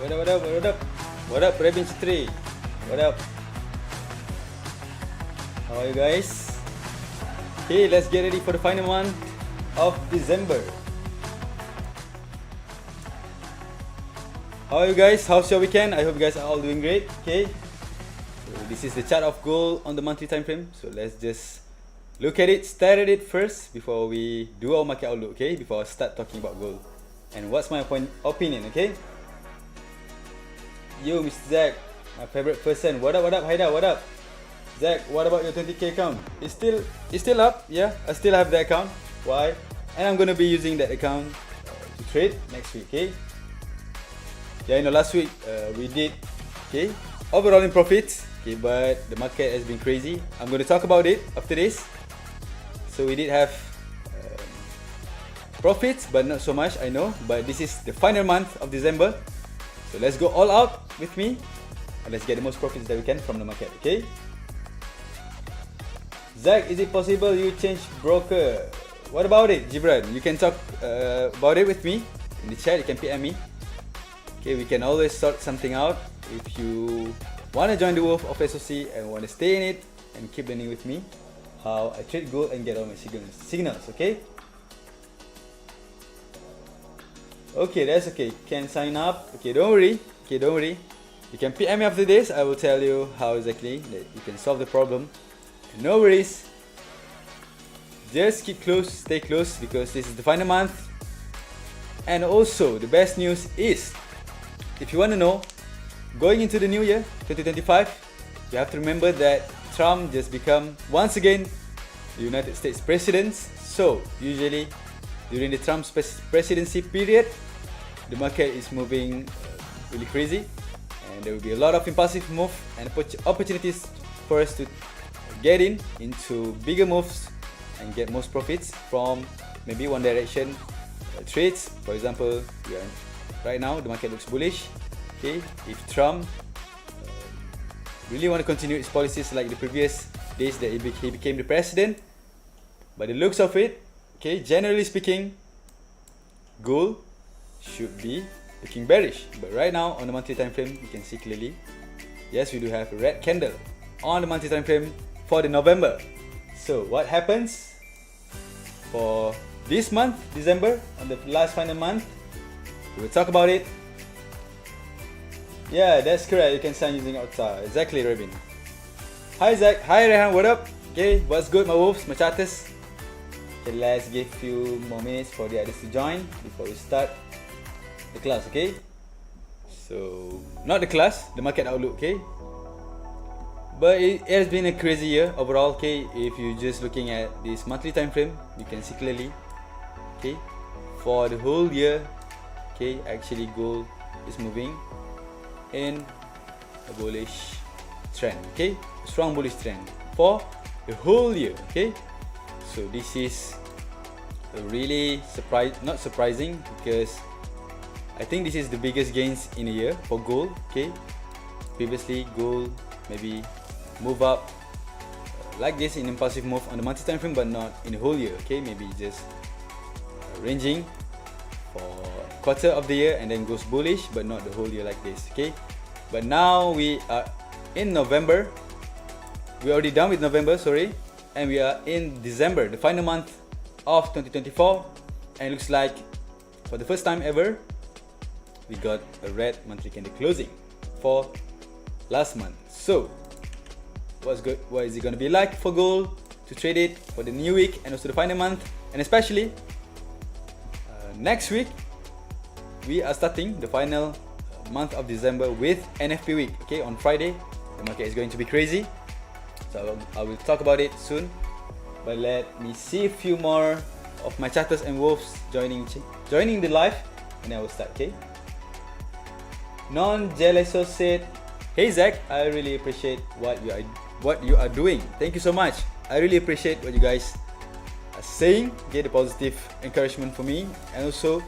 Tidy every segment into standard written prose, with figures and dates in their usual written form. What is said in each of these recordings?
What up? What up, Rebin Citri? What up? How are you guys? Okay, let's get ready for the final month of December. How are you guys? How's your weekend? I hope you guys are all doing great. Okay, so this is the chart of gold on the monthly time frame. So let's just look at it, stare at it first before we do our market outlook. Okay, before I start talking about gold and what's my opinion. Okay. Yo, Mr. Zach, my favorite person. What up, Haida, what up? Zach, what about your 20k account? It's still up, yeah. I still have the account. Why? And I'm gonna be using that account to trade next week, okay? Yeah, last week we did, okay, overall in profits, okay, but the market has been crazy. I'm gonna talk about it after this. So we did have profits, but not so much, I know. But this is the final month of December. So let's go all out with me and let's get the most profits that we can from the market, okay? Zach, is it possible you change broker? What about it, Gibran? You can talk about it with me in the chat. You can PM me. Okay, we can always sort something out. If you want to join the Wolf of SOC and want to stay in it and keep learning with me how I trade gold and get all my signals, okay? Okay, that's okay. Can sign up. Okay, don't worry. You can PM me after this. I will tell you how exactly that you can solve the problem. No worries. Just keep close, stay close, because this is the final month. And also, the best news is, if you want to know, going into the new year, 2025, you have to remember that Trump just become, once again, the United States President. So, usually, during the Trump's presidency period, the market is moving really crazy, and there will be a lot of impulsive move and opportunities for us to get into bigger moves and get most profits from maybe one direction trades. For example, right now the market looks bullish. Okay, if Trump really want to continue his policies like the previous days that he became the president, by the looks of it, okay, generally speaking, gold should be looking bearish. But right now on the monthly time frame, you can see clearly, yes, we do have a red candle on the monthly time frame for the November. So what happens for this month, December, on the last final month? We will talk about it. Yeah, that's correct. You can sign using Outside. Exactly, Rabin. Hi Zach. Hi Rehan. What up? Okay, what's good, my wolves, my chatters? Okay, let's give few more minutes for the others to join before we start the class, okay? So not the class, the market outlook, okay? But it has been a crazy year overall, okay? If you're just looking at this monthly time frame, you can see clearly, okay? For the whole year, okay, actually gold is moving in a bullish trend, okay? A strong bullish trend for the whole year, okay? So this is a really not surprising, because I think this is the biggest gains in a year for gold, okay? Previously gold maybe move up like this in impulsive move on the monthly time frame, but not in the whole year, okay? Maybe just ranging for quarter of the year and then goes bullish, but not the whole year like this, okay? But now we are in November. We're already done with November, sorry, and we are in December, the final month of 2024, and it looks like for the first time ever we got a red monthly candle closing for last month. So what is it going to be like for gold to trade it for the new week and also the final month, and especially next week we are starting the final month of December with NFP week, okay? On Friday the market is going to be crazy, so I will talk about it soon. But let me see a few more of my chatters and wolves joining the live, and I will start, okay? Non-Jeleso said, "Hey Zach, I really appreciate what you are doing. Thank you so much. I really appreciate what you guys are saying. Get the positive encouragement for me, and also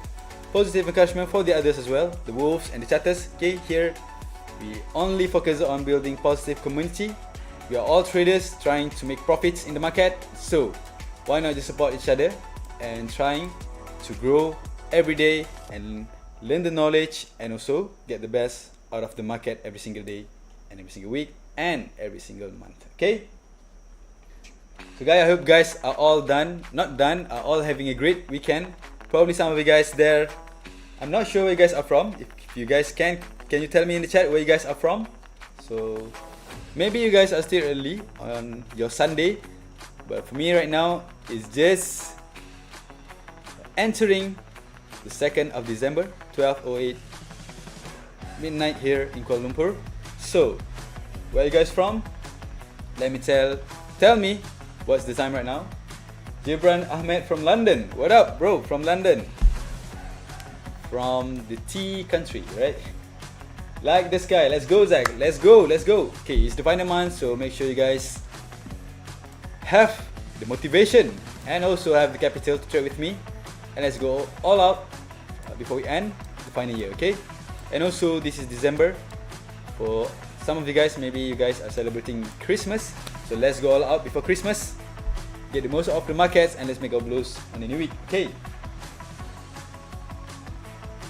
positive encouragement for the others as well, the wolves and the chatters. Okay, here we only focus on building positive community. We are all traders trying to make profits in the market, so why not just support each other and trying to grow every day and learn the knowledge and also get the best out of the market every single day and every single week and every single month, okay? So guys, I hope guys are all are all having a great weekend. Probably some of you guys there, I'm not sure where you guys are from. If you guys can you tell me in the chat where you guys are from? So maybe you guys are still early on your Sunday, but for me right now it's just entering the 2nd of December, 12:08 midnight here in Kuala Lumpur. So where are you guys from? Let me tell me what's the time right now. Gibran Ahmed from London. What up, bro? From London, from the tea country, right? Like this guy. Let's go, Zach. Let's go. Okay, it's the final month, so make sure you guys have the motivation and also have the capital to trade with me, and let's go all out before we end the final year, okay? And also this is December. For some of you guys, maybe you guys are celebrating Christmas, so let's go all out before Christmas, get the most of the markets, and let's make our blues on the new week, okay?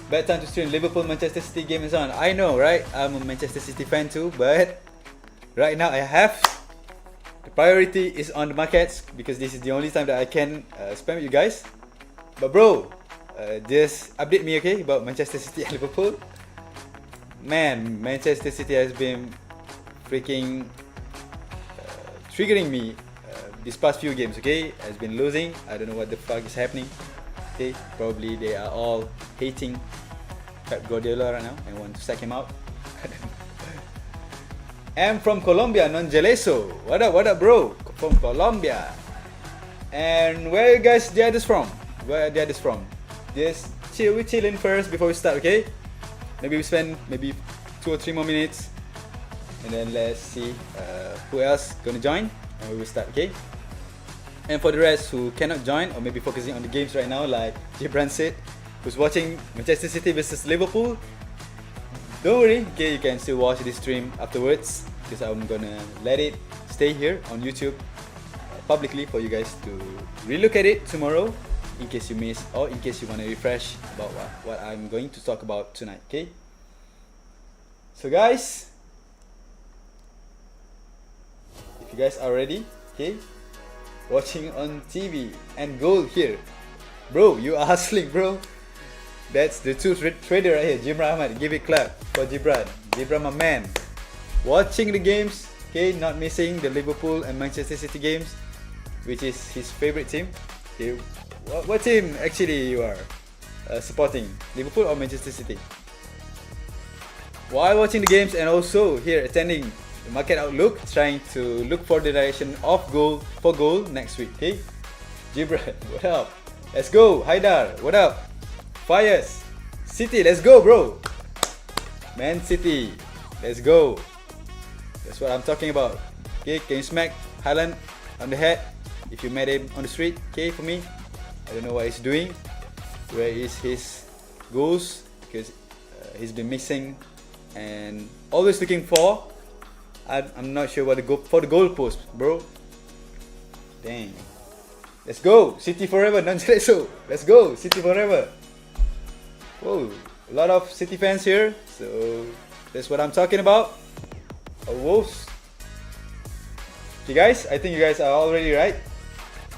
Bad time to stream Liverpool Manchester City game is on. I know, right? I'm a Manchester City fan too, but right now I have the priority is on the markets because this is the only time that I can spam with you guys. But bro, just update me, okay, about Manchester City and Liverpool. Man, Manchester City has been freaking triggering me these past few games, okay? Has been losing. I don't know what the fuck is happening. Okay, probably they are all hating Pep Guardiola right now and want to sack him out. I'm from Colombia, Non-Jeleso. What up, bro? From Colombia. And where are you guys the others from? Where are the others from? Just we're chilling first before we start, okay? Maybe we spend maybe 2 or 3 more minutes, and then let's see who else gonna join, and we will start, okay? And for the rest who cannot join or maybe focusing on the games right now, like Gibran said, who's watching Manchester City versus Liverpool, don't worry, okay, you can still watch this stream afterwards because I'm gonna let it stay here on YouTube publicly for you guys to relook at it tomorrow in case you miss or in case you want to refresh about what I'm going to talk about tonight, okay? So guys, if you guys are ready, okay, watching on TV and gold here, bro, you are hustling, bro. That's the two trader right here. Gibran Ahmad, give it clap for Gibran my man, watching the games, okay, not missing the Liverpool and Manchester City games, which is his favorite team, okay. What team actually you are? supporting, Liverpool or Manchester City? While watching the games and also here attending the market outlook, trying to look for the direction of goal next week. Okay, Gibran, what up? Let's go. Haidar, what up? Fires, City, let's go, bro. Man City, let's go. That's what I'm talking about. Okay, can you smack Haaland on the head if you met him on the street? Okay, for me, I don't know what he's doing. Where is his goals? Because he's been missing and always looking for. I'm not sure what for the goal post, bro. Dang. Let's go, City forever, non-Cerezo. Let's go, City forever. Whoa, a lot of City fans here, so that's what I'm talking about. Oh, Wolves. Okay guys, I think you guys are already right.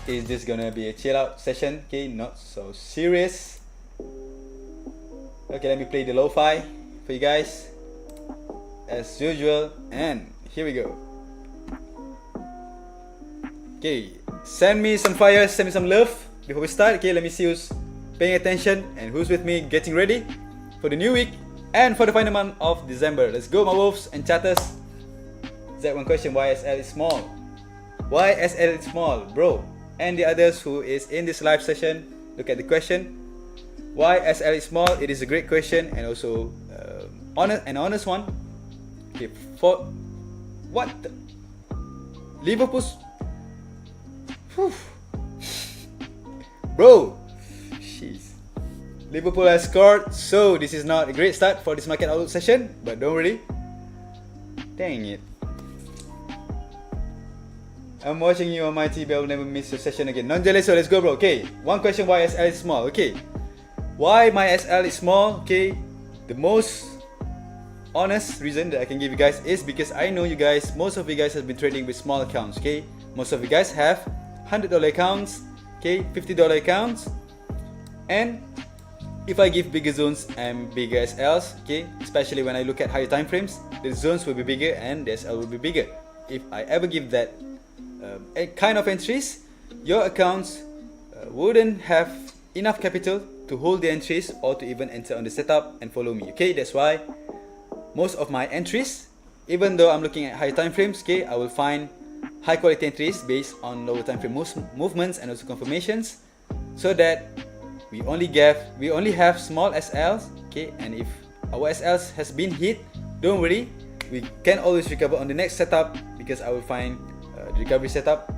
Is this gonna be a chill out session? Okay, not so serious. Okay, let me play the lo-fi for you guys as usual, and here we go. Okay, send me some fire, send me some love before we start. Okay, let me see who's paying attention and who's with me getting ready for the new week and for the final month of December. Let's go, my wolves and chatters. That one question, why SL is small? Why SL is small, bro? And the others who is in this live session, look at the question. Why SL is small? It is a great question and also honest one. Okay, for what? Liverpool's, whew. Bro, jeez. Liverpool has scored, so this is not a great start for this market outlook session, but don't worry. Dang it. I'm watching you on my TV, I will never miss your session again. Non-jealous, so let's go, bro. Okay, one question, why SL is small? Okay, why my SL is small? Okay, the most honest reason that I can give you guys is because I know you guys, most of you guys have been trading with small accounts. Okay, most of you guys have $100 accounts, okay, $50 accounts, and if I give bigger zones and bigger SLs, okay, especially when I look at higher time frames, the zones will be bigger and the SL will be bigger. If I ever give that kind of entries, your accounts wouldn't have enough capital to hold the entries or to even enter on the setup and follow me. Okay, that's why most of my entries, even though I'm looking at high time frames, okay, I will find high quality entries based on lower time frame movements and also confirmations, so that we only have small SLs. Okay, and if our SLs has been hit, don't worry, we can always recover on the next setup, because I will find the recovery setup.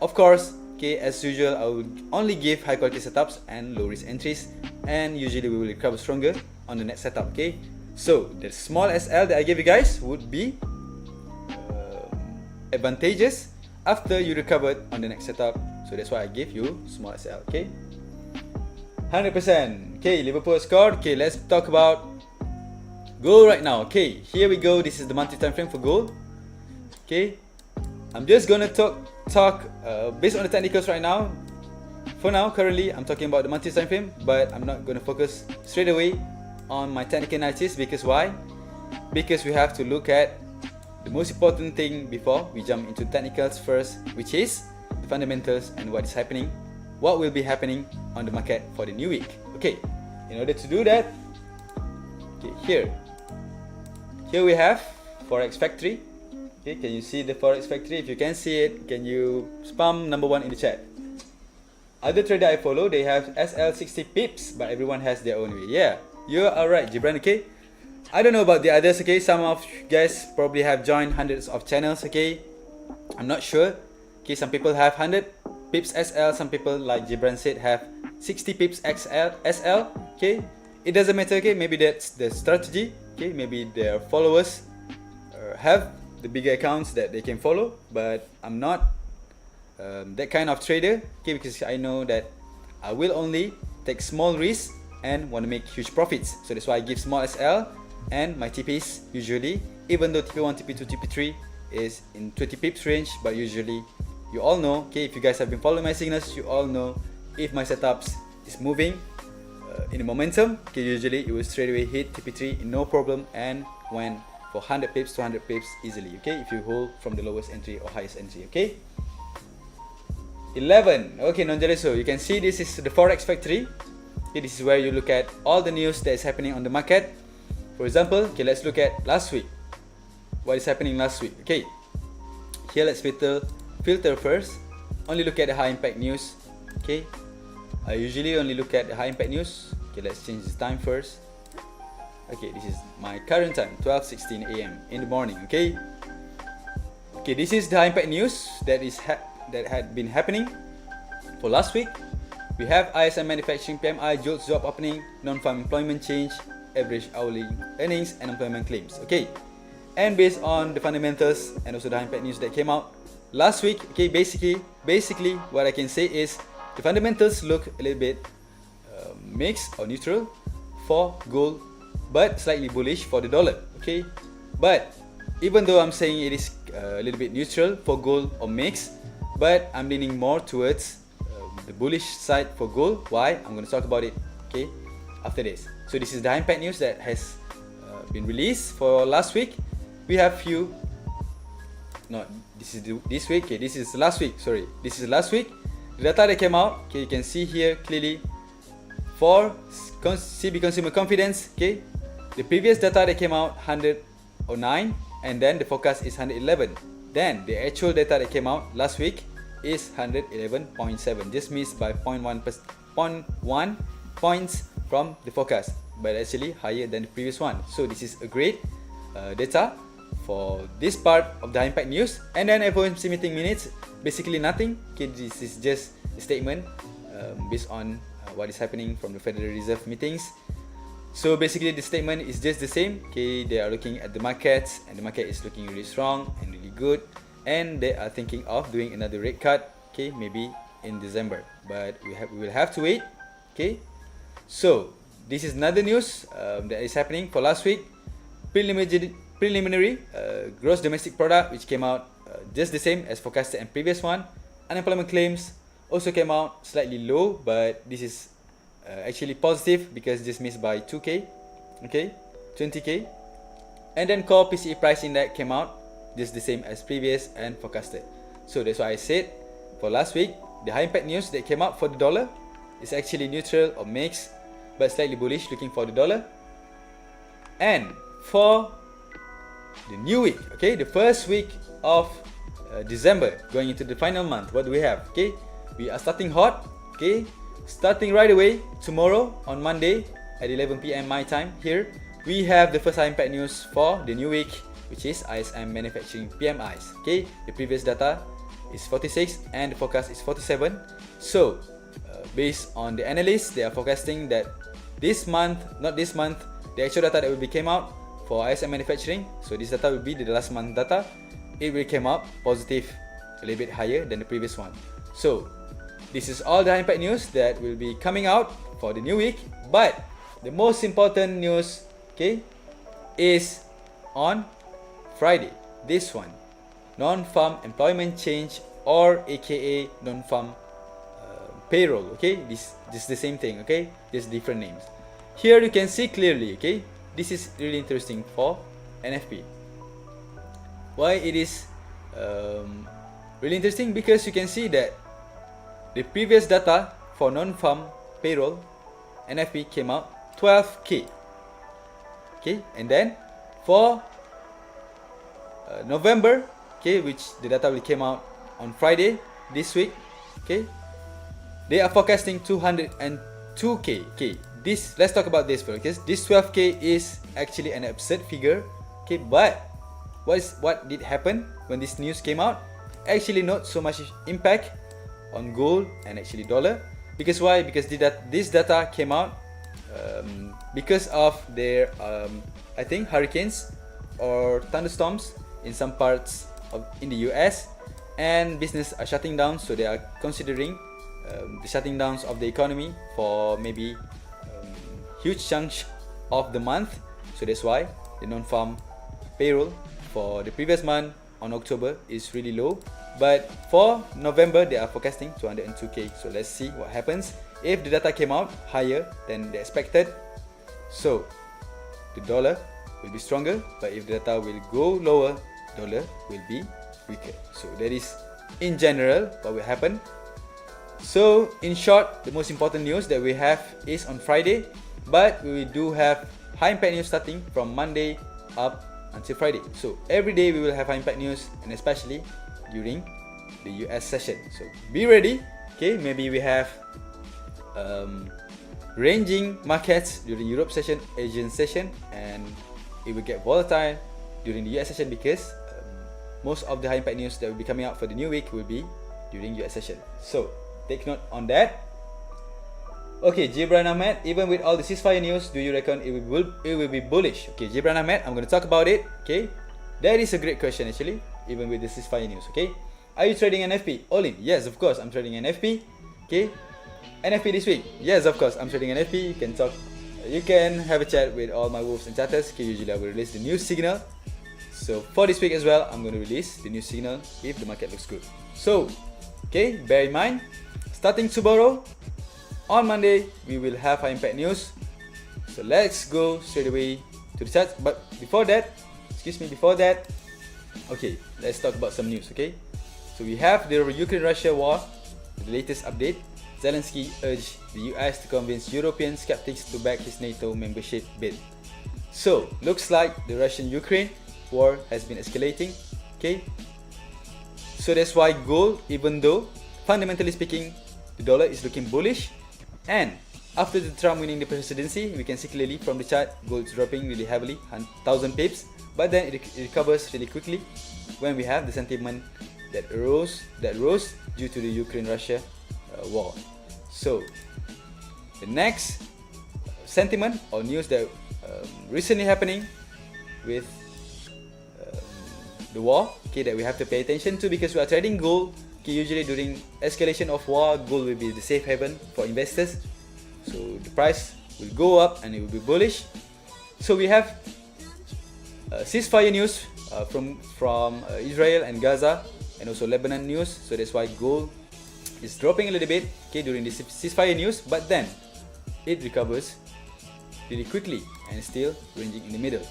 Of course, okay, as usual, I will only give high quality setups and low risk entries, and usually we will recover stronger on the next setup. Okay, so the small SL that I gave you guys would be advantageous after you recovered on the next setup, so that's why I give you small SL. Okay, 100%. Okay, Liverpool scored. Okay, let's talk about goal right now. Okay, here we go. This is the monthly time frame for goal. Okay, I'm just gonna talk based on the technicals right now. For now, currently, I'm talking about the monthly time frame, but I'm not gonna focus straight away on my technical analysis. Because why? Because we have to look at the most important thing before we jump into technicals first, which is the fundamentals and what is happening, what will be happening on the market for the new week. Okay, in order to do that, okay, here we have Forex Factory. Okay, can you see the Forex Factory? If you can see it, can you spam number 1 in the chat? Other trader I follow, they have SL 60 pips, but everyone has their own way. Yeah, you are right, Gibran. Okay, I don't know about the others. Okay, some of you guys probably have joined hundreds of channels. Okay, I'm not sure. Okay, some people have 100 pips SL, some people, like Gibran said, have 60 pips SL. Okay, it doesn't matter. Okay, maybe that's the strategy. Okay, maybe their followers have the bigger accounts that they can follow, but I'm not that kind of trader. Okay, because I know that I will only take small risks and want to make huge profits. So that's why I give small SL, and my TPs usually, even though TP1, TP2, TP3 is in 20 pips range, but usually you all know, okay, if you guys have been following my signals, you all know if my setups is moving in a momentum, okay, usually it will straight away hit TP3 no problem and went for 100 pips to 100 pips easily. Okay, if you hold from the lowest entry or highest entry. Okay, 11. Okay, non-jealous, so you can see this is the Forex Factory. Okay, this is where you look at all the news that is happening on the market. For example, okay, let's look at last week. What is happening last week? Okay, here let's filter first. Only look at the high impact news. Okay, I usually only look at the high impact news. Okay, let's change the time first. Okay, this is my current time, 12:16 AM in the morning. Okay, this is the high impact news that had been happening for last week. We have ISM manufacturing PMI, JOLTS job opening, non-farm employment change, average hourly earnings, and employment claims. Okay, and based on the fundamentals and also the high impact news that came out last week, okay, basically what I can say is the fundamentals look a little bit mixed or neutral for gold, but slightly bullish for the dollar. Okay, but even though I'm saying it is a little bit neutral for gold or mixed, but I'm leaning more towards the bullish side for gold. Why? I'm going to talk about it, okay, after this. So this is the high impact news that has been released for last week. We have few. No, this is this week. Okay, this is last week. Sorry, this is last week. The data that came out. Okay, you can see here clearly for CB consumer confidence. Okay, the previous data that came out 109, and then the forecast is 111. Then the actual data that came out last week is 111.7, just missed by 0.1 points from the forecast, but actually higher than the previous one. So this is a great data for this part of the high impact news. And then FOMC meeting minutes, basically nothing. Okay, this is just a statement based on what is happening from the Federal Reserve meetings. So basically the statement is just the same. Okay, they are looking at the markets, and the market is looking really strong and really good, and they are thinking of doing another rate cut, okay, maybe in December, but we will have to wait. Okay, so this is another news that is happening for last week. Preliminary gross domestic product, which came out just the same as forecasted and previous one. Unemployment claims also came out slightly low, but this is actually positive because just missed by 2k, okay, 20k. And then core PCE price index came out just the same as previous and forecasted. So that's why I said for last week, the high impact news that came out for the dollar is actually neutral or mixed, but slightly bullish looking for the dollar. And for the new week, okay, the first week of December going into the final month, what do we have? Okay, we are starting hot. Okay, starting right away tomorrow on Monday at 11 PM my time here, we have the first high impact news for the new week, which is ISM manufacturing PMIs. Okay, the previous data is 46 and the forecast is 47. So based on the analysts, they are forecasting that this month, not this month, the actual data that will be came out for ISM manufacturing, so this data will be the last month data, it will come out positive, a little bit higher than the previous one. So this is all the high impact news that will be coming out for the new week. But the most important news, okay, is on Friday. This one, non-farm employment change, or aka non-farm payroll. Okay, this is the same thing. Okay, just different names. Here you can see clearly. Okay, this is really interesting for NFP. Why it is really interesting? Because you can see that the previous data for non-farm payroll NFP came out 12k. Okay, and then for November, okay, which the data will came out on Friday this week, okay, they are forecasting 202k. Okay, this, let's talk about this first, because this 12k is actually an absurd figure. Okay, but what did happen when this news came out? Actually not so much impact on gold and actually dollar. Because why? Because this data came out because of their I think hurricanes or thunderstorms in some parts of in the US, and business are shutting down, so they are considering the shutting downs of the economy for maybe huge chunks of the month. So that's why the non-farm payroll for the previous month on October is really low, but for November they are forecasting 202k. So let's see what happens if the data came out higher than they expected. So the dollar will be stronger, but if the data will go lower, dollar will be weaker. So that is in general what will happen. So in short, the most important news that we have is on Friday, but we do have high impact news starting from Monday up until Friday. So every day we will have high impact news, and especially during the US session. So be ready. Okay, maybe we have ranging markets during Europe session, Asian session, and it will get volatile during the US session because most of the high impact news that will be coming out for the new week will be during US session. So take note on that. Okay, Gibran Ahmed, even with all the ceasefire news, do you reckon it will be bullish? Okay, Gibran Ahmed, I'm going to talk about it. Okay, that is a great question actually, even with the ceasefire news. Okay, are you trading NFP? All in? Yes, of course, I'm trading NFP. Okay, NFP this week? Yes, of course, I'm trading NFP. You can have a chat with all my wolves and chatters. Okay, usually I will release the new signal. So for this week as well, I'm going to release the new signal if the market looks good. So, okay, bear in mind, starting tomorrow, on Monday, we will have high impact news. So let's go straight away to the charts. But before that, okay, let's talk about some news, okay? So we have the Ukraine-Russia war, the latest update. Zelensky urged the US to convince European skeptics to back his NATO membership bid. So, looks like the Russian-Ukraine war has been escalating, okay? So that's why gold, even though fundamentally speaking, the dollar is looking bullish, and after the Trump winning the presidency, we can see clearly from the chart, gold is dropping really heavily, 1,000 pips, but then it recovers really quickly when we have the sentiment that rose due to the Ukraine-Russia war. So the next sentiment or news that recently happening with the war, okay, that we have to pay attention to because we are trading gold. Okay, usually during escalation of war, gold will be the safe haven for investors. So the price will go up and it will be bullish. So we have ceasefire news from Israel and Gaza, and also Lebanon news. So that's why gold is dropping a little bit, okay, during the ceasefire news, but then it recovers really quickly and still ranging in the middle.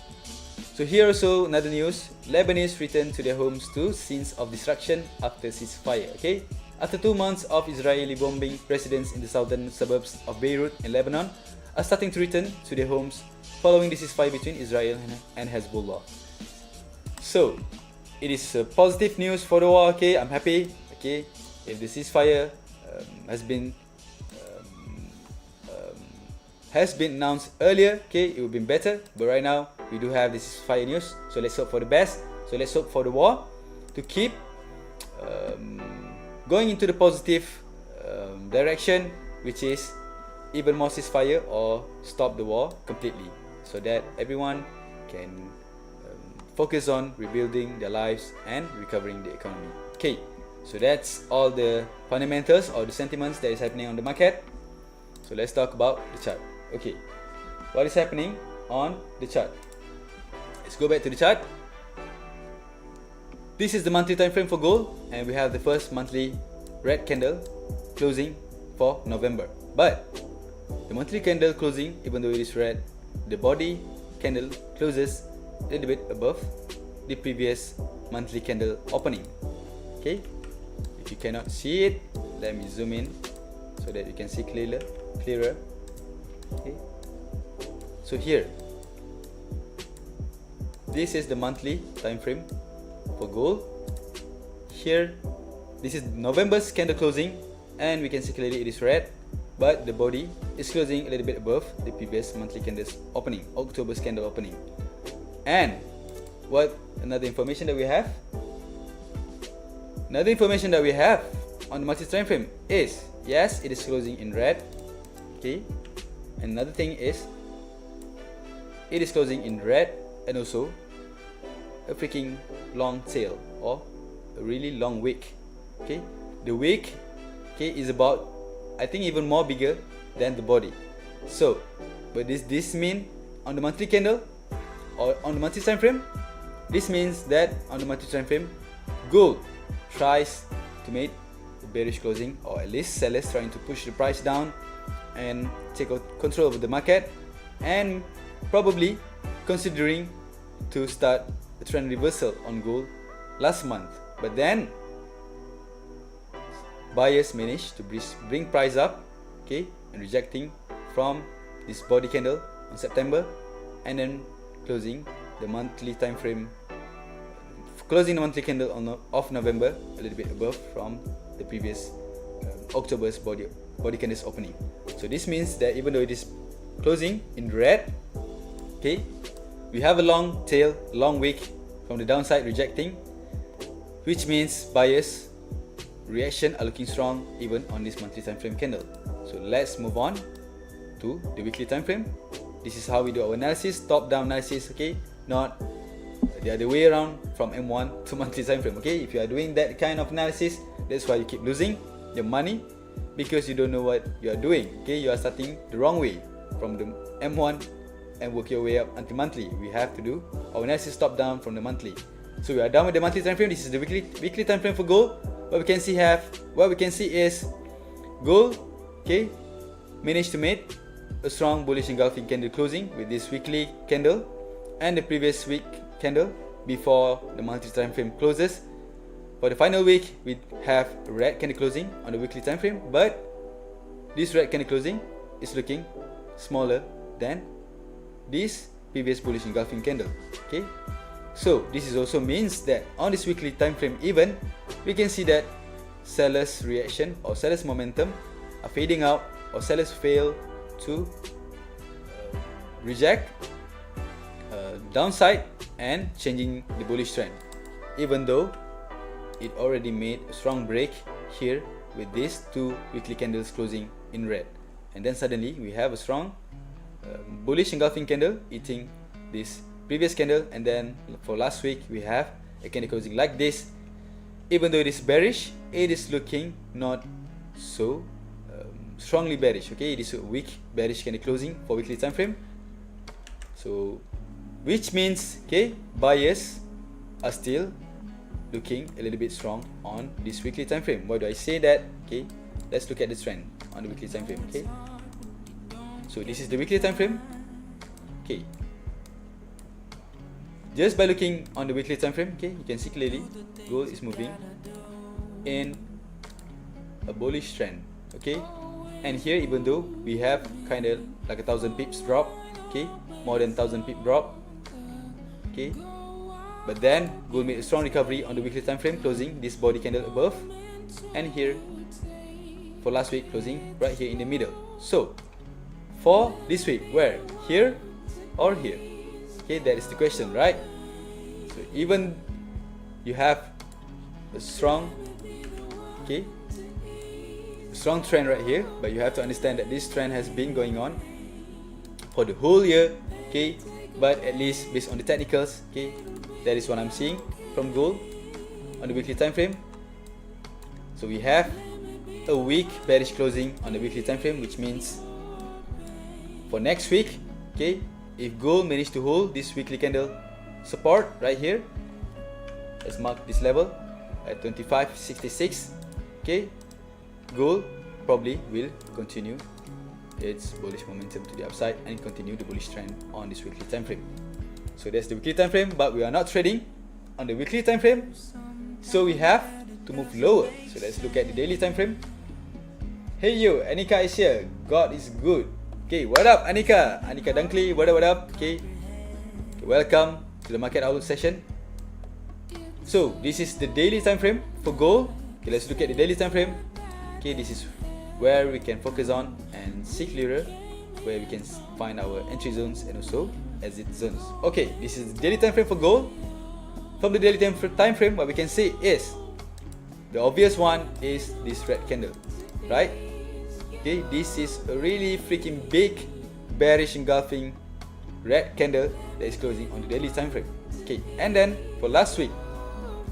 So here also another news, Lebanese return to their homes to scenes of destruction after ceasefire, okay? After 2 months of Israeli bombing, residents in the southern suburbs of Beirut in Lebanon are starting to return to their homes following the ceasefire between Israel and Hezbollah. So, it is positive news for the war, okay? I'm happy, okay? If the ceasefire has been announced earlier, okay, it would be better. But right now, we do have this fire news, so let's hope for the best. So let's hope for the war to keep going into the positive direction, which is even more ceasefire or stop the war completely, so that everyone can focus on rebuilding their lives and recovering the economy. Okay, so that's all the fundamentals or the sentiments that is happening on the market. So let's talk about the chart. Okay, what is happening on the chart? Let's go back to the chart. This is the monthly time frame for gold, and we have the first monthly red candle closing for November. But the monthly candle closing, even though it is red, the body candle closes a little bit above the previous monthly candle opening. Okay, if you cannot see it, let me zoom in so that you can see clearer. Okay, so here, this is the monthly time frame for gold. Here, this is November's candle closing, and we can see clearly it is red, but the body is closing a little bit above the previous monthly candle's opening, October's candle opening. And what another information that we have? Another information that we have on the monthly time frame is, yes, it is closing in red. Okay, and another thing is, it is closing in red and also a freaking long tail or a really long wick. Okay, the wick, okay, is about, I think, even more bigger than the body. So, but this mean on the monthly candle or on the monthly time frame, this means that on the monthly time frame, gold tries to make a bearish closing, or at least sellers trying to push the price down and take control of the market, and probably considering to start a trend reversal on gold last month. But then buyers managed to bring price up, okay, and rejecting from this body candle on September, and then closing the monthly time frame, closing the monthly candle of November a little bit above from the previous October's body candle's opening. So this means that even though it is closing in red, okay, we have a long tail, long wick from the downside rejecting, which means buyers reaction are looking strong even on this monthly time frame candle. So let's move on to the weekly time frame. This is how we do our analysis, top down analysis, okay, not the other way around from M1 to monthly time frame. Okay, if you are doing that kind of analysis, that's why you keep losing your money, because you don't know what you are doing. Okay, you are starting the wrong way from the M1 and work your way up until monthly. We have to do our analysis top down from the monthly. So we are done with the monthly time frame. This is the weekly time frame for gold. What we can see is gold, okay, managed to make a strong bullish engulfing candle closing with this weekly candle and the previous week candle before the monthly time frame closes. For the final week, we have a red candle closing on the weekly time frame, but this red candle closing is looking smaller than this previous bullish engulfing candle. Okay, so this is also means that on this weekly time frame even, we can see that sellers reaction or sellers momentum are fading out, or sellers fail to reject downside and changing the bullish trend, even though it already made a strong break here with these two weekly candles closing in red, and then suddenly we have a strong bullish engulfing candle eating this previous candle, and then for last week we have a candle closing like this. Even though it is bearish, it is looking not so strongly bearish. Okay, it is a weak bearish candle closing for weekly time frame. So which means, okay, buyers are still looking a little bit strong on this weekly time frame. Why do I say that? Okay, let's look at the trend on the weekly time frame. Okay, so this is the weekly time frame. Okay, just by looking on the weekly time frame, okay, you can see clearly gold is moving in a bullish trend. Okay, and here, even though we have kind of like 1,000 pips drop, okay, more than 1,000 pip drop, okay, but then gold made a strong recovery on the weekly time frame, closing this body candle above, and here for last week closing right here in the middle. So for this week, where? Here or here? Okay, that is the question, right? So even you have a strong, okay, strong trend right here, but you have to understand that this trend has been going on for the whole year, okay, but at least based on the technicals, okay, that is what I'm seeing from gold on the weekly time frame. So we have a weak bearish closing on the weekly time frame, which means for next week, okay, if gold managed to hold this weekly candle support right here, let's mark this level at 25.66, okay, gold probably will continue its bullish momentum to the upside and continue the bullish trend on this weekly time frame. So that's the weekly time frame, but we are not trading on the weekly time frame, so we have to move lower. So let's look at the daily time frame. Hey yo, Anika is here. God is good. Okay, what up Anika? Anika Dunkley, what up? Okay, welcome to the market outlook session. So this is the daily time frame for gold. Okay, let's look at the daily time frame. Okay, this is where we can focus on and see clearer, where we can find our entry zones and also exit zones. Okay, this is the daily time frame for gold. From the daily time frame, what we can see is the obvious one is this red candle, right? Okay, this is a really freaking big bearish engulfing red candle that is closing on the daily time frame. Okay, and then for last week,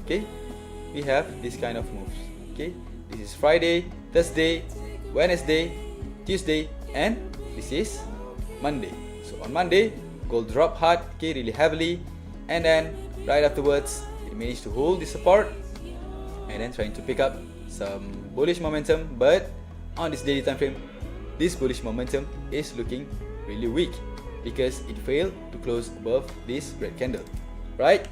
okay, we have this kind of moves. Okay, this is Friday, Thursday, Wednesday, Tuesday, and this is Monday. So on Monday, gold dropped hard, okay, really heavily, and then right afterwards it managed to hold the support and then trying to pick up some bullish momentum. But on this daily time frame, this bullish momentum is looking really weak because it failed to close above this red candle, right?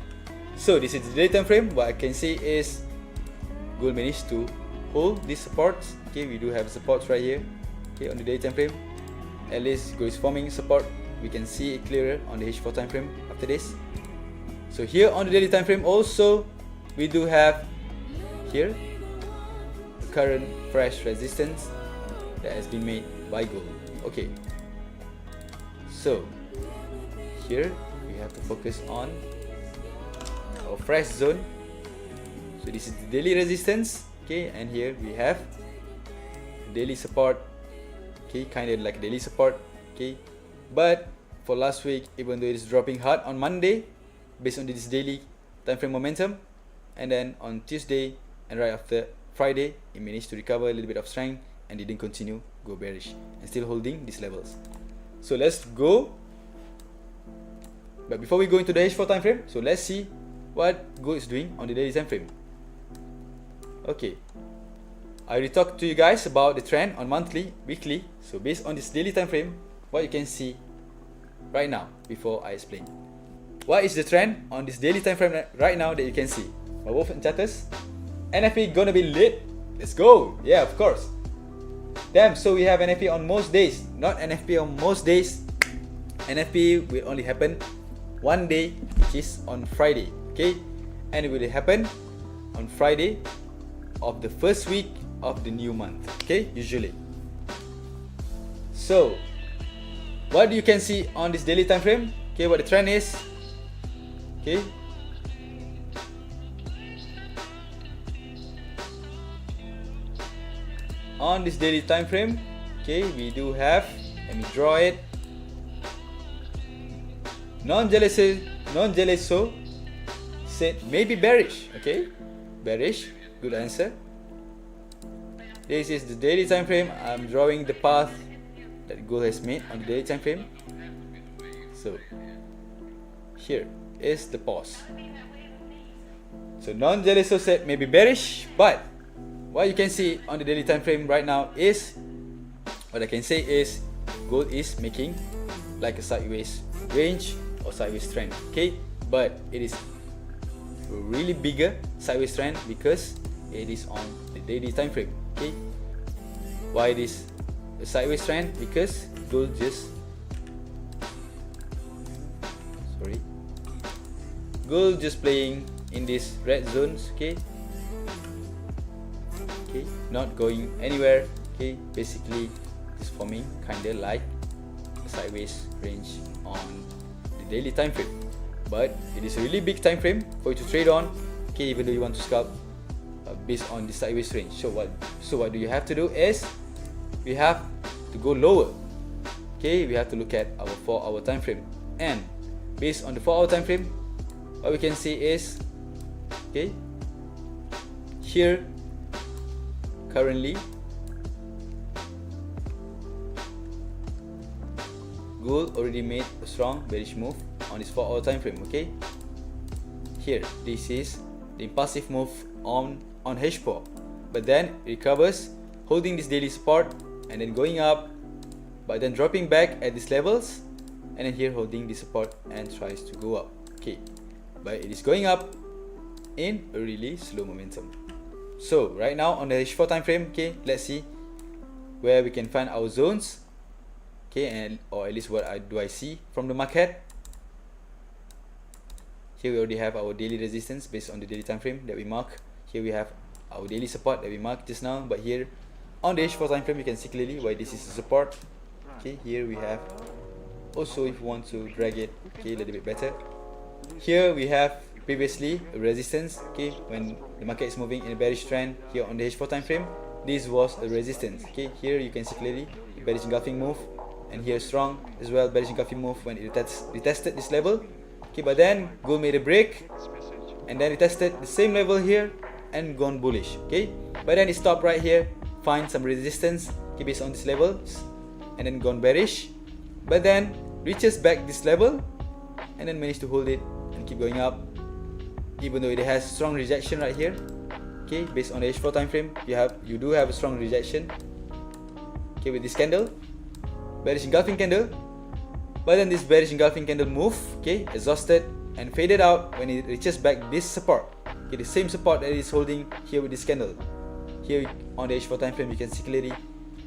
So this is the daily time frame. What I can see is gold managed to hold these supports. Okay, we do have supports right here. Okay, on the daily time frame, at least goes forming support. We can see it clearer on the H4 time frame after this. So here on the daily time frame also, we do have here the current fresh resistance that has been made by gold. Okay, so here we have to focus on our fresh zone. So this is the daily resistance. Okay, and here we have daily support. Okay, kind of like daily support. Okay, but for last week, even though it is dropping hard on Monday based on this daily time frame momentum, and then on Tuesday and right after Friday, it managed to recover a little bit of strength and didn't continue go bearish and still holding these levels. So let's go. But before we go into the H4 time frame, so let's see what gold is doing on the daily time frame. Okay, I already talked to you guys about the trend on monthly, weekly. So based on this daily time frame, what you can see right now before I explain. What is the trend on this daily time frame right now that you can see? My wolf and chatters. NFP gonna be lit. Let's go. Yeah, of course. Damn, so we have NFP on most days. Not NFP on most days. NFP will only happen one day, which is on Friday. Okay, and it will happen on Friday of the first week of the new month. Okay, usually. So what you can see on this daily time frame, okay, what the trend is. Okay, on this daily time frame, okay, we do have, let me draw it. Non-Jeleso said maybe bearish. Okay, bearish, good answer. This is the daily time frame. I'm drawing the path that gold has made on the daily time frame. So here is the pause. So non-Jeleso said maybe bearish, but what you can see on the daily time frame right now is, what I can say is, gold is making like a sideways range or sideways trend. Okay, but it is a really bigger sideways trend because it is on the daily time frame. Okay, why it is a sideways trend? Because gold just playing in these red zones. Okay, not going anywhere. Okay, basically just forming kinda like a sideways range on the daily time frame, but it is a really big time frame for you to trade on. Okay, even though you want to scalp based on the sideways range. So what do you have to do is we have to go lower. Okay, we have to look at our 4-hour time frame, and based on the 4-hour time frame, what we can see is, okay, here currently gold already made a strong bearish move on this 4-hour time frame. Okay, here this is the impulsive move on H4, but then it recovers, holding this daily support and then going up, but then dropping back at these levels, and then here holding the support and tries to go up. Okay, but it is going up in a really slow momentum. So right now on the H4 time frame, okay, let's see where we can find our zones. Okay, and or at least what do I see from the market. Here we already have our daily resistance based on the daily time frame that we mark. Here we have our daily support that we marked just now, but here on the H4 time frame you can see clearly why this is a support. Okay, here we have also, if you want to drag it, okay, a little bit better, here we have previously a resistance. Okay, when the market is moving in a bearish trend, here on the H4 time frame, this was a resistance. Okay, here you can see clearly the bearish engulfing move, and here strong as well bearish engulfing move when it retested this level. Okay, but then gold made a break and then it tested the same level here and gone bullish. Okay, but then it stopped right here, find some resistance, okay, based on this level, and then gone bearish, but then reaches back this level and then managed to hold it and keep going up, even though it has strong rejection right here. Okay, based on the H4 time frame, you do have a strong rejection. Okay, with this candle, bearish engulfing candle, but then this bearish engulfing candle move, okay, exhausted and faded out when it reaches back this support. Okay, the same support that it is holding here with this candle. here on the H4 time frame, you can see clearly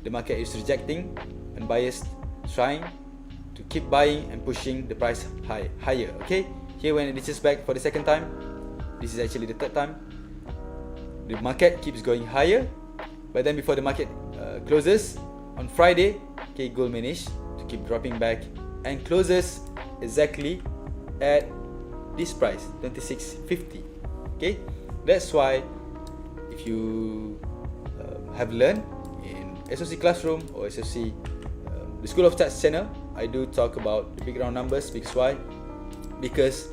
the market is rejecting and buyers trying to keep buying and pushing the price higher. Okay, here when it reaches back for the second time, this is actually the third time, the market keeps going higher, but then before the market closes on Friday, okay, gold managed to keep dropping back and closes exactly at this price, 26.50. Okay, that's why if you have learned in SOC Classroom or SOC the School of Charts channel, I do talk about the big round numbers. Because why? Because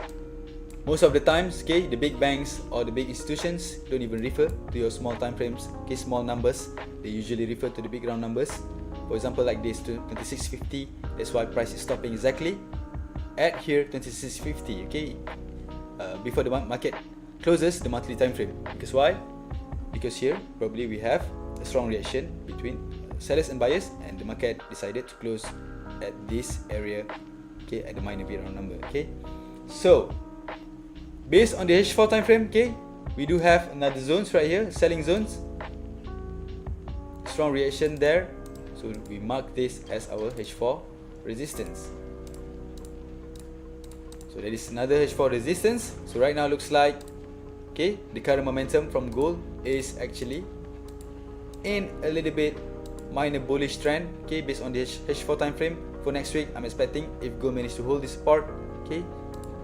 most of the times, okay, the big banks or the big institutions don't even refer to your small time frames, okay, small numbers. They usually refer to the big round numbers. For example, like this 26.50. That's why price is stopping exactly at here 26.50. Okay, before the market closes the monthly time frame. Because why? Because here probably we have a strong reaction between sellers and buyers, and the market decided to close at this area, okay, at the minor big round number. Okay, so based on the H4 time frame, okay, we do have another zones right here, selling zones, strong reaction there, so we mark this as our H4 resistance. So that is another H4 resistance. So right now looks like, okay, the current momentum from gold is actually in a little bit minor bullish trend, okay, based on the H4 time frame. For next week, I'm expecting if gold manages to hold this support, okay,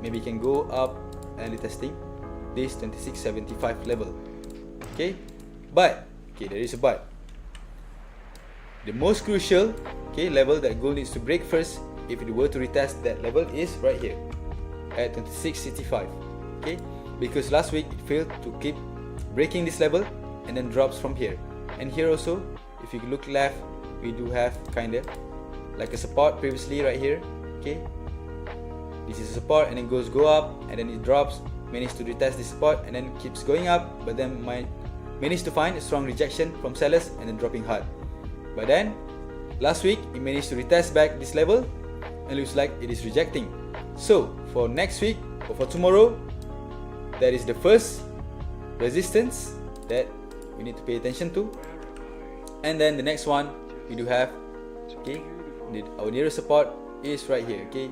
maybe it can go up and retesting this 26.75 level. Okay, but okay, there is a but. The most crucial, okay, level that gold needs to break first, if it were to retest that level, is right here at 26.65. Okay, because last week it failed to keep breaking this level and then drops from here. And here also, if you look left, we do have kinda like a support previously right here. Okay, this is a support and then go up and then it drops, managed to retest this support and then keeps going up, but then managed to find a strong rejection from sellers and then dropping hard. But then last week it managed to retest back this level and looks like it is rejecting. So for next week or for tomorrow, that is the first resistance that we need to pay attention to. And then the next one we do have, okay, our nearest support is right here. Okay,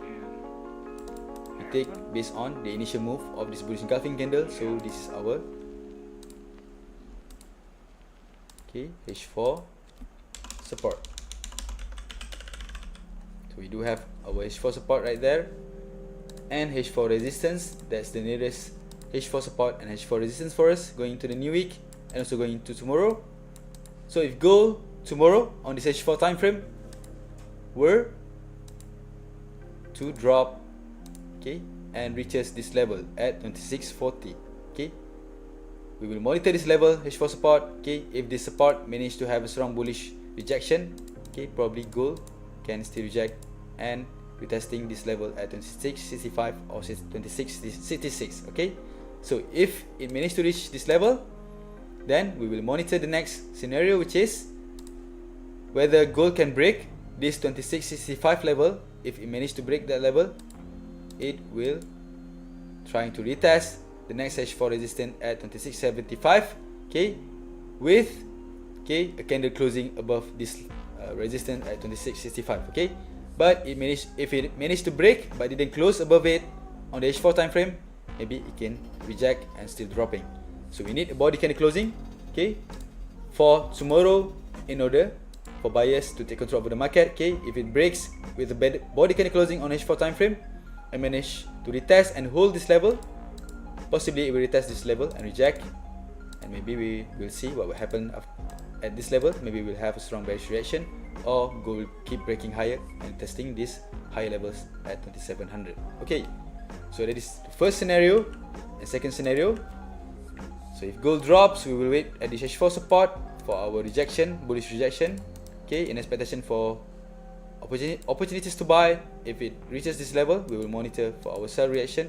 we take based on the initial move of this bullish engulfing candle. So this is our, okay, H4 support. So we do have our H4 support right there, and H4 resistance. That's the nearest H4 support and H4 resistance for us going into the new week and also going into tomorrow. So if gold tomorrow on this H4 time frame were to drop, okay, and reaches this level at 26.40, okay, we will monitor this level H4 support. Okay, if this support manage to have a strong bullish rejection, okay, probably gold can still reject and retesting this level at 26.65 or 26.66. Okay, so if it managed to reach this level, then we will monitor the next scenario, which is whether gold can break this 26.65 level. If it managed to break that level, it will trying to retest the next H4 resistance at 26.75, okay, with, okay, a candle closing above this resistance at 26.65. Okay, but if it managed to break but didn't close above it on the H4 time frame, maybe it can reject and still dropping. So we need a body candle closing, okay, for tomorrow in order for buyers to take control over the market. Okay, if it breaks with a body candle closing on H4 time frame and manage to retest and hold this level, possibly it will retest this level and reject, and maybe we will see what will happen at this level. Maybe we'll have a strong bearish reaction, or gold will keep breaking higher and testing these higher levels at 2700. Okay, so that is the first scenario. And second scenario, so if gold drops, we will wait at this H4 support for our rejection, bullish rejection, okay, in expectation for opportunities to buy. If it reaches this level, we will monitor for our sellers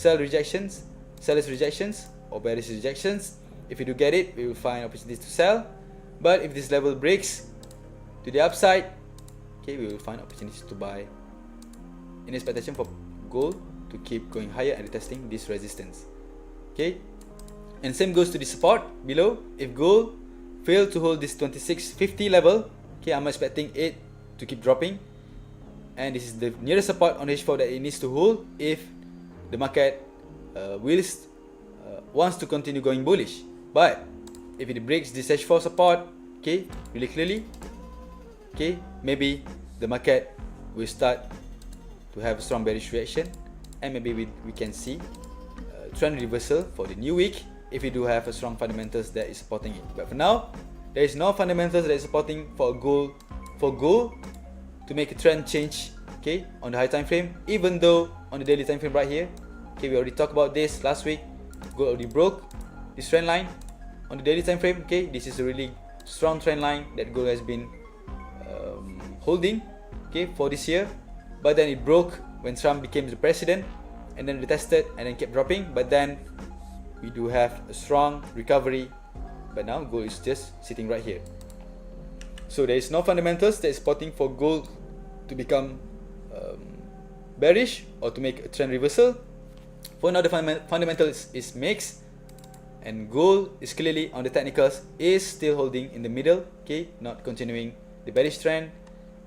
rejections or bearish rejections. If we do get it, we will find opportunities to sell. But if this level breaks to the upside, okay, we will find opportunities to buy in expectation for gold to keep going higher and retesting this resistance. Okay, and same goes to the support below. If gold fail to hold this 2650 level, okay, I'm expecting it to keep dropping, and this is the nearest support on H4 that it needs to hold if the market wants to continue going bullish. But if it breaks this H4 support, okay, really clearly, okay, maybe the market will start to have a strong bearish reaction, and maybe we can see trend reversal for the new week if we do have a strong fundamentals that is supporting it. But for now, there is no fundamentals that is supporting for gold to make a trend change, okay, on the high time frame. Even though on the daily time frame right here, okay, we already talked about this last week, gold already broke this trend line on the daily time frame. Okay, this is a really strong trend line that gold has been holding, okay, for this year. But then it broke when Trump became the president, and then retested and then kept dropping. But then we do have a strong recovery, but now gold is just sitting right here. So there is no fundamentals that is supporting for gold to become bearish or to make a trend reversal. For now, the fundamentals is mixed, and gold is clearly on the technicals is still holding in the middle, okay, not continuing the bearish trend.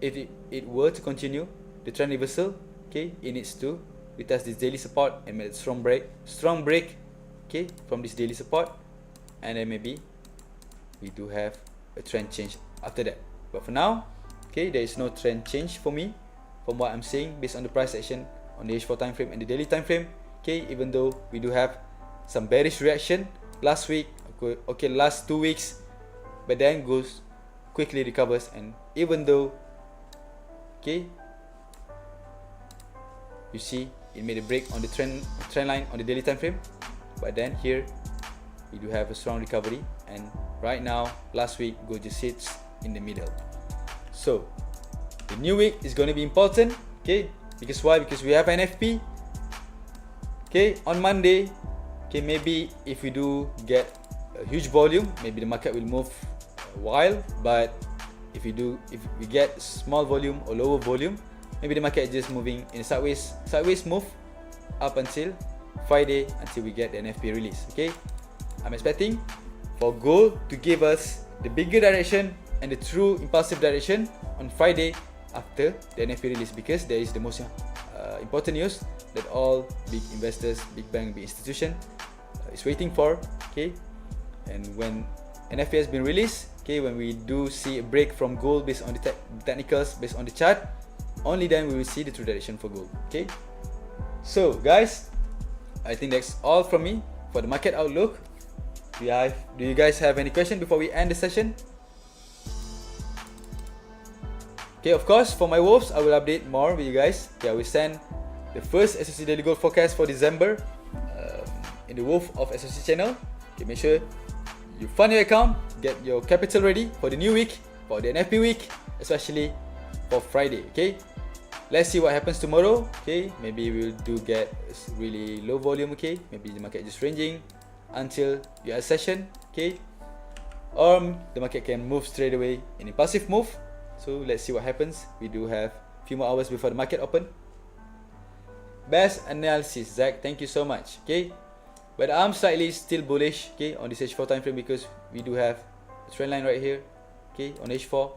If it were to continue the trend reversal, okay, it needs to retest this daily support and make a strong break, okay, from this daily support, and then maybe we do have a trend change after that. But for now, okay, there is no trend change for me from what I'm seeing based on the price action on the H4 time frame and the daily time frame. Okay, even though we do have some bearish reaction last week, okay, last 2 weeks, but then goes quickly recovers, and even though, okay, you see it made a break on the trend line on the daily time frame, but then here we do have a strong recovery, and right now last week gold just sits in the middle. So the new week is going to be important, okay, because why? Because we have NFP, okay, on Monday. Okay, maybe if we do get a huge volume, maybe the market will move a while. But if we get small volume or lower volume, maybe the market is just moving in a sideways move up until Friday, until we get the NFP release. Okay, I'm expecting for gold to give us the bigger direction and the true impulsive direction on Friday after the NFP release, because there is the most important news that all big investors, big bank, big institution is waiting for. Okay, and when NFP has been released, okay, when we do see a break from gold based on the technicals, based on the chart, only then we will see the true direction for gold. Okay, so guys, I think that's all from me for the market outlook. Do you guys have any question before we end the session? Okay, of course, for my wolves, I will update more with you guys. Okay, I will send the first SOC Daily Gold forecast for December in the Wolf of SOC channel. Okay, make sure you fund your account, get your capital ready for the new week, for the NFP week, especially for Friday. Okay, let's see what happens tomorrow. Okay, maybe we'll do get really low volume. Okay, maybe the market just ranging until you have a session. Okay, or the market can move straight away in impulsive move. So let's see what happens. We do have a few more hours before the market open. Best analysis, Zach. Thank you so much. Okay, but I'm slightly still bullish, okay, on this H4 time frame, because we do have a trend line right here, okay, on H4.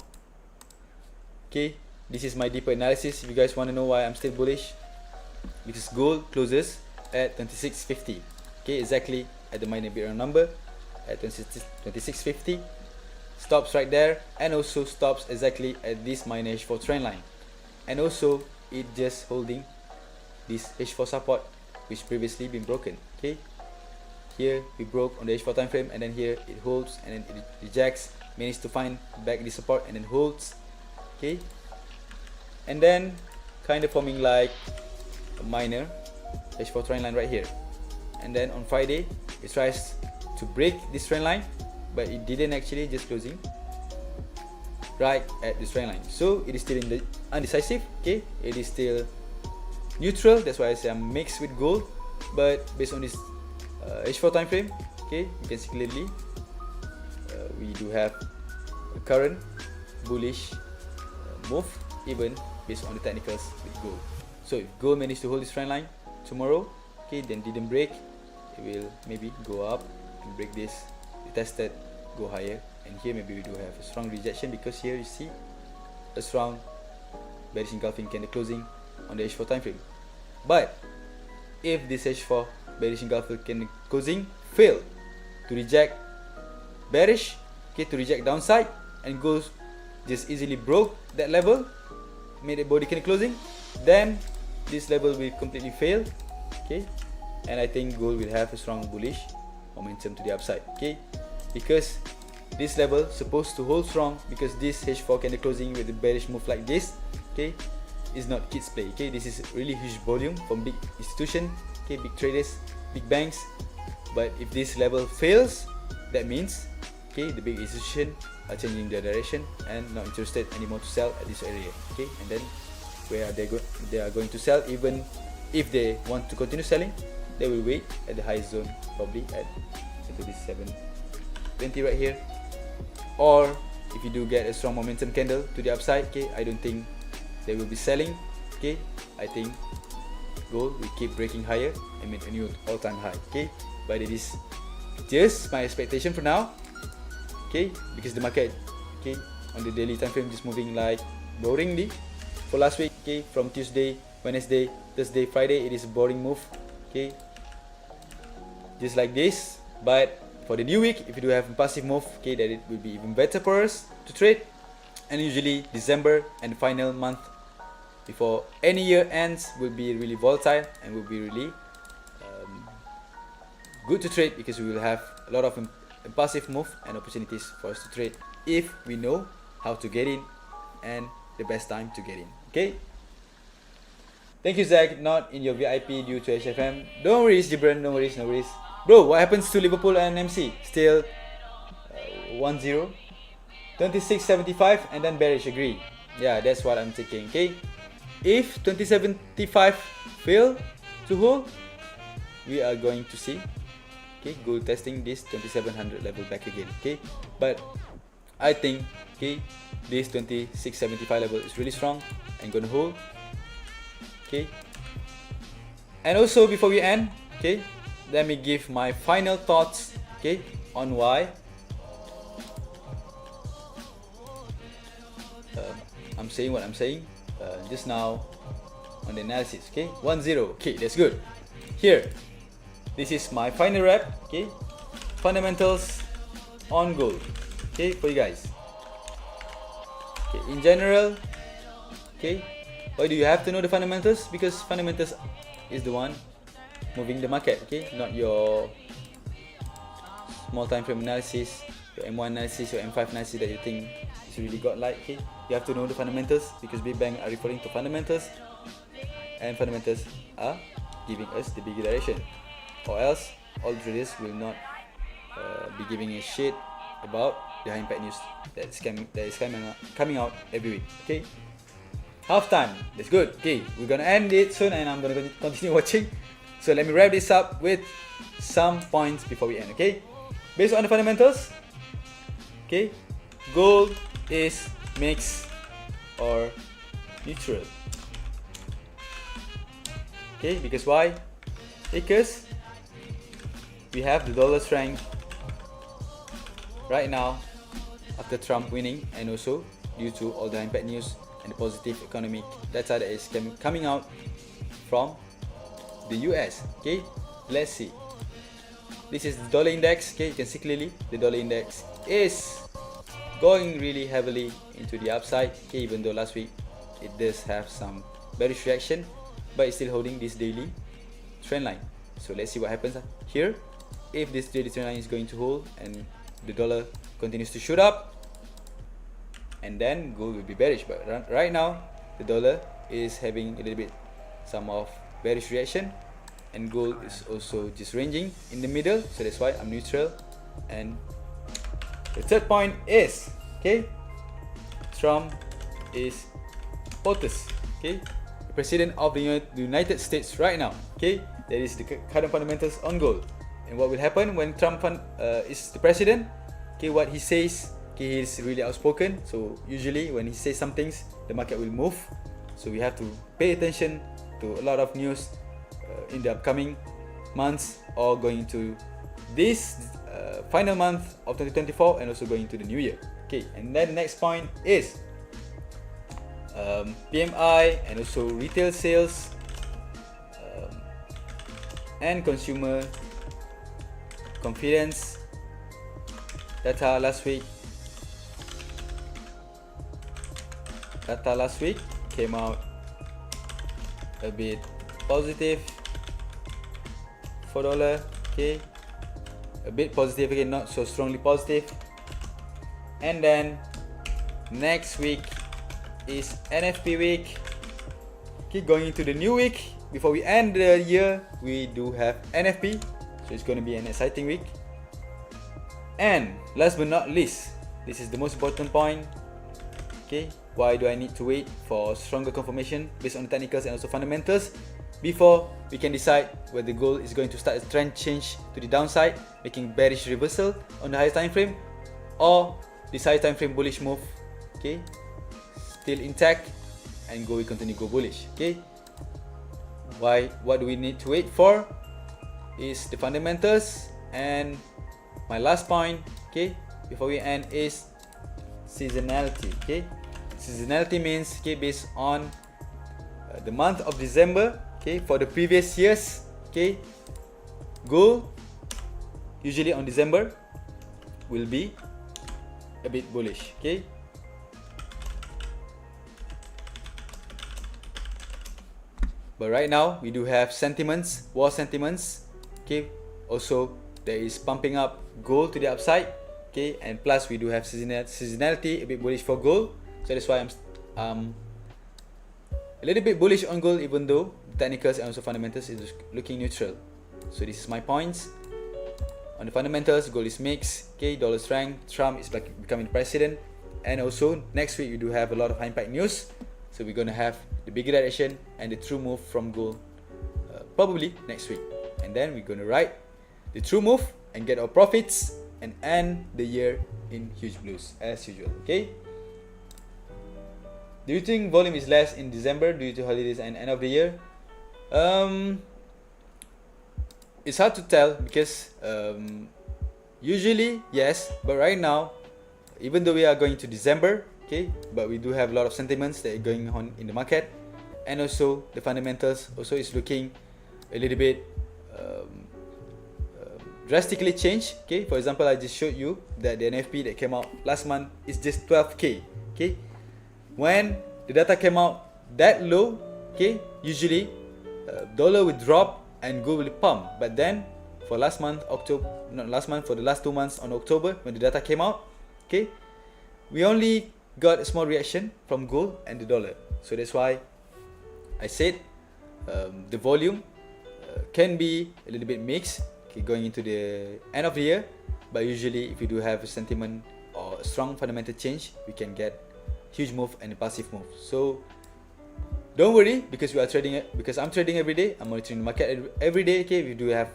Okay, this is my deeper analysis. If you guys want to know why I'm still bullish, because gold closes at 2650. Okay, exactly at the minor bit number at 2650. Stops right there, and also stops exactly at this minor H4 trend line, and also it just holding this H4 support which previously been broken. Okay, here we broke on the H4 time frame, and then here it holds, and then it rejects, managed to find back the support, and then holds. Okay, and then kind of forming like a minor H4 trend line right here, and then on Friday it tries to break this trend line, but it didn't actually, just closing right at this trend line. So it is still in the undecisive. Okay, it is still neutral. That's why I say I'm mixed with gold. But based on this H4 time frame, okay, you can see clearly we do have a current bullish move, even based on the technicals with gold. So if gold managed to hold this trend line tomorrow, okay, then didn't break, it will maybe go up and break this. Tested go higher, and here maybe we do have a strong rejection, because here you see a strong bearish engulfing candle closing on the H4 time frame. But if this H4 bearish engulfing candle closing fail to reject bearish, okay, to reject downside, and goes just easily broke that level, made a body candle closing, then this level will completely fail, okay, and I think gold will have a strong bullish momentum to the upside, okay, because this level supposed to hold strong, because this H4 candle closing with a bearish move like this, okay, is not kids play, okay. This is really huge volume from big institution, okay, big traders, big banks. But if this level fails, that means, okay, the big institution are changing their direction and not interested anymore to sell at this area, okay. And then where are they are going to sell? Even if they want to continue selling, they will wait at the highest zone, probably at 37.20 right here. Or if you do get a strong momentum candle to the upside, okay, I don't think they will be selling, okay. I think gold will keep breaking higher and make a new all-time high, okay. But it is just my expectation for now, okay, because the market, okay, on the daily time frame just moving like boringly for last week, okay, from Tuesday, Wednesday, Thursday, Friday, it is a boring move, okay, just like this. But for the new week, if you do have a passive move, okay, then it will be even better for us to trade. And usually December and the final month before any year ends will be really volatile and will be really good to trade, because we will have a lot of passive move and opportunities for us to trade if we know how to get in and the best time to get in, okay. Thank you, Zach, not in your VIP due to HFM. Don't worry, Gibran, no worries, no worries. Bro, what happens to Liverpool and MC? Still 1-0, 26.75 and then bearish, agree. Yeah, that's what I'm thinking, okay. If 2075 fail to hold, we are going to see, okay, gold testing this 2700 level back again, okay. But I think, okay, this 2675 level is really strong and gonna hold, okay. And also before we end, okay, let me give my final thoughts, okay, on why I'm saying what I'm saying just now on the analysis, okay. 1-0, okay, that's good. Here, this is my final wrap, okay, fundamentals on gold, okay, for you guys, okay. In general, okay, why do you have to know the fundamentals? Because fundamentals is the one moving the market, okay, not your small time frame analysis, your M1 analysis, your M5 analysis that you think is really godlike, okay. You have to know the fundamentals, because big bank are referring to fundamentals, and fundamentals are giving us the bigger direction, or else all traders will not be giving a shit about the high impact news that is coming out every week, okay. Half time, that's good, okay. We're gonna end it soon and I'm gonna continue watching. So let me wrap this up with some points before we end, okay. Based on the fundamentals, okay, gold is mixed or neutral, okay. Because why? Because we have the dollar strength right now after Trump winning, and also due to all the impact news and the positive economic data that is coming out from the US, okay. Let's see. This is the dollar index, okay. You can see clearly the dollar index is going really heavily into the upside, okay, even though last week it does have some bearish reaction, but it's still holding this daily trend line. So let's see what happens here. If this daily trend line is going to hold and the dollar continues to shoot up, and then gold will be bearish. But right now the dollar is having a little bit some of bearish reaction, and gold is also just ranging in the middle, so that's why I'm neutral. And the third point is, okay, Trump is POTUS, okay, the president of the United States right now, okay. That is the current fundamentals on gold. And what will happen when Trump is the president, okay, what he says, okay, he is really outspoken, so usually when he says some things, the market will move. So we have to pay attention to a lot of news in the upcoming months or going into this final month of 2024 and also going into the new year. Okay, and then the next point is PMI and also retail sales and consumer confidence data last week. Data last week came out a bit positive for dollar. Okay, a bit positive again, not so strongly positive. And then next week is NFP week. Okay, going into the new week, before we end the year, we do have NFP, so it's going to be an exciting week. And last but not least, this is the most important point. Okay, why do I need to wait for stronger confirmation based on the technicals and also fundamentals before we can decide whether the gold is going to start a trend change to the downside, making bearish reversal on the higher time frame, or this higher time frame bullish move, okay, still intact, and gold will continue to go bullish. Okay, what do we need to wait for is the fundamentals. And my last point, okay, before we end, is seasonality. Okay, seasonality means, okay, based on the month of December, okay, for the previous years, okay, gold usually on December will be a bit bullish. Okay, but right now we do have sentiments, war sentiments. Okay, also there is pumping up gold to the upside. Okay, and plus we do have seasonality a bit bullish for gold, so that's why I'm a little bit bullish on gold, even though the technicals and also fundamentals is looking neutral. So this is my points. On the fundamentals, gold is mixed. Okay, dollar strength, Trump is becoming president, and also next week we do have a lot of high impact news. So we're gonna have the bigger direction and the true move from gold probably next week, and then we're gonna ride the true move and get our profits and end the year in huge blues as usual. Okay. Do you think volume is less in December due to holidays and end of the year? It's hard to tell because usually yes, but right now, even though we are going to December, okay, but we do have a lot of sentiments that are going on in the market, and also the fundamentals also is looking a little bit drastically changed. Okay, for example, I just showed you that the NFP that came out last month is just 12k. Okay, when the data came out that low, okay, usually dollar will drop and gold will pump. But then for last month, October, not last month, for the last 2 months on October, when the data came out, okay, we only got a small reaction from gold and the dollar. So that's why I said the volume can be a little bit mixed, okay, going into the end of the year. But usually if you do have a sentiment or a strong fundamental change, we can get huge move and a passive move. So don't worry, because we are trading it, because I'm trading every day, I'm monitoring the market every day. Okay, we do have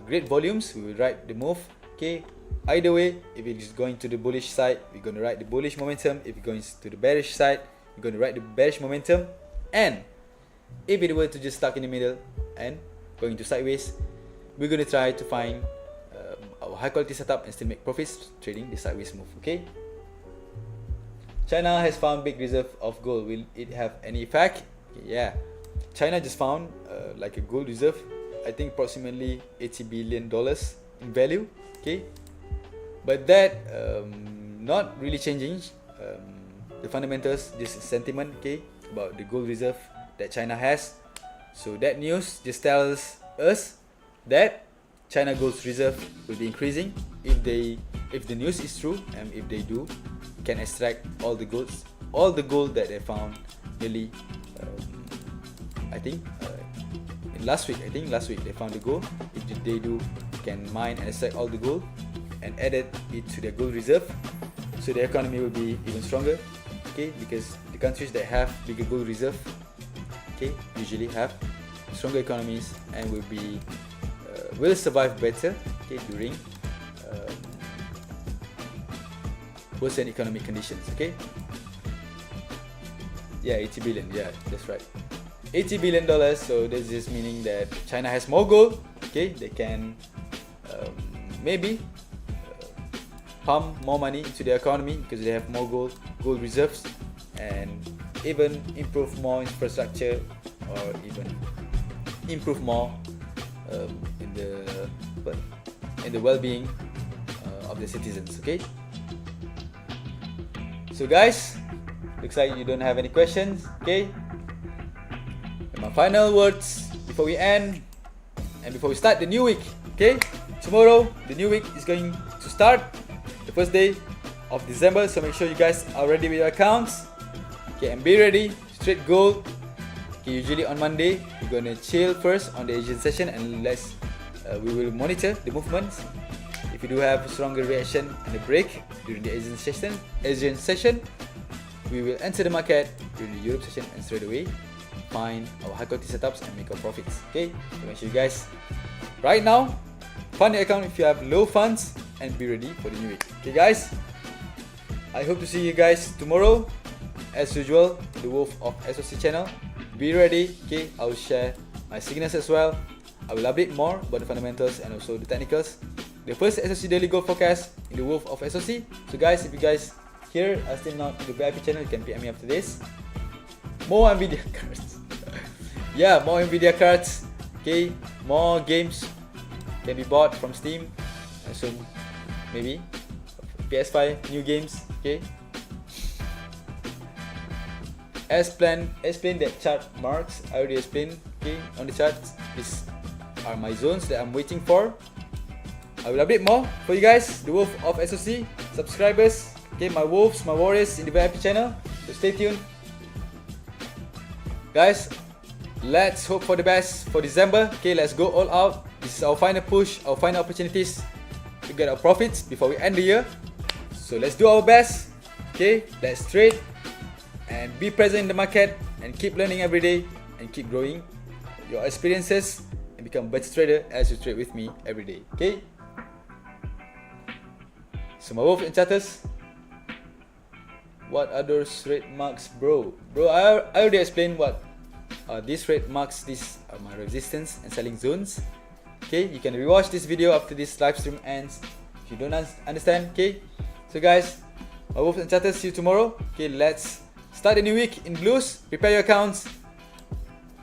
great volumes, we will ride the move. Okay, either way, if it is going to the bullish side, we're going to ride the bullish momentum. If it goes to the bearish side, we're going to ride the bearish momentum. And if it were to just stuck in the middle and going to sideways, we're going to try to find our high quality setup and still make profits trading the sideways move. Okay, China has found big reserve of gold. Will it have any effect? Yeah, China just found like a gold reserve, I think approximately $80 billion in value. Okay, but that not really changing the fundamentals, just sentiment, okay, about the gold reserve that China has. So that news just tells us that China gold reserve will be increasing if the news is true, and if they do can extract all the gold that they found nearly I think last week they found the gold. If they do, can mine and extract all the gold and add it to their gold reserve, so the economy will be even stronger. Okay, because the countries that have bigger gold reserve, okay, usually have stronger economies and will survive better, okay, during worsen economic conditions. Okay, yeah, 80 billion, yeah, that's right, $80 billion. So this is meaning that China has more gold. Okay, they can maybe pump more money into the economy because they have more gold reserves, and even improve more infrastructure, or even improve more in the well-being of the citizens. Okay, so guys, looks like you don't have any questions. Okay, and my final words before we end and before we start the new week. Okay, tomorrow the new week is going to start, the first day of December, so make sure you guys are ready with your accounts. Okay, and be ready to trade gold. Okay, usually on Monday we're gonna chill first on the Asian session, and we will monitor the movements. If you do have a stronger reaction and a break during the Asian session, we will enter the market during the Europe session and straight away find our high quality setups and make our profits. Okay, so make sure you guys right now fund your account if you have low funds, and be ready for the new week. Okay guys, I hope to see you guys tomorrow as usual, the Wolf of SOC channel. Be ready. Okay, I will share my signals as well. I will update more about the fundamentals and also the technicals. The first SOC daily gold forecast in the Wolf of SOC. So guys, if you guys here are still not in the VIP channel, you can PM me after this. More Nvidia cards. Yeah, more Nvidia cards. Okay, more games can be bought from Steam, and soon maybe PS5 new games. Okay, as planned, explain that chart marks. I already explained. Okay, on the charts, these are my zones that I'm waiting for. I will update more for you guys, the Wolf of SOC subscribers. Okay, my wolves, my warriors in the VIP channel. So stay tuned, guys. Let's hope for the best for December. Okay, let's go all out. This is our final push, our final opportunities to get our profits before we end the year. So let's do our best. Okay, let's trade and be present in the market and keep learning every day and keep growing your experiences and become a better trader as you trade with me every day. Okay, so my wolf and chatters, what are those red marks, bro? I already explained what these red marks. These are my resistance and selling zones. Okay, you can rewatch this video after this live stream ends if you don't understand. Okay, so guys, my wolves and chatters, see you tomorrow. Okay, let's start the new week in blues. Prepare your accounts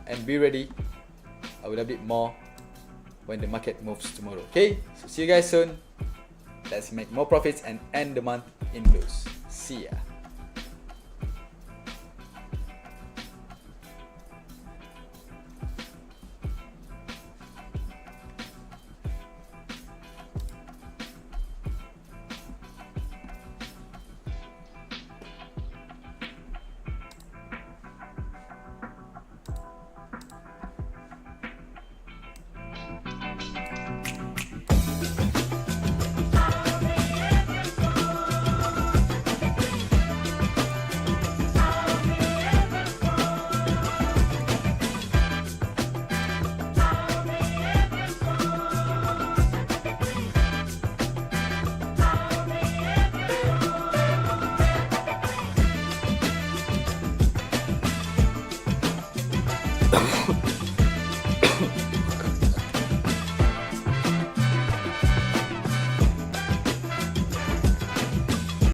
and be ready. I will update more when the market moves tomorrow. Okay, so see you guys soon. Let's make more profits and end the month in blues. See ya.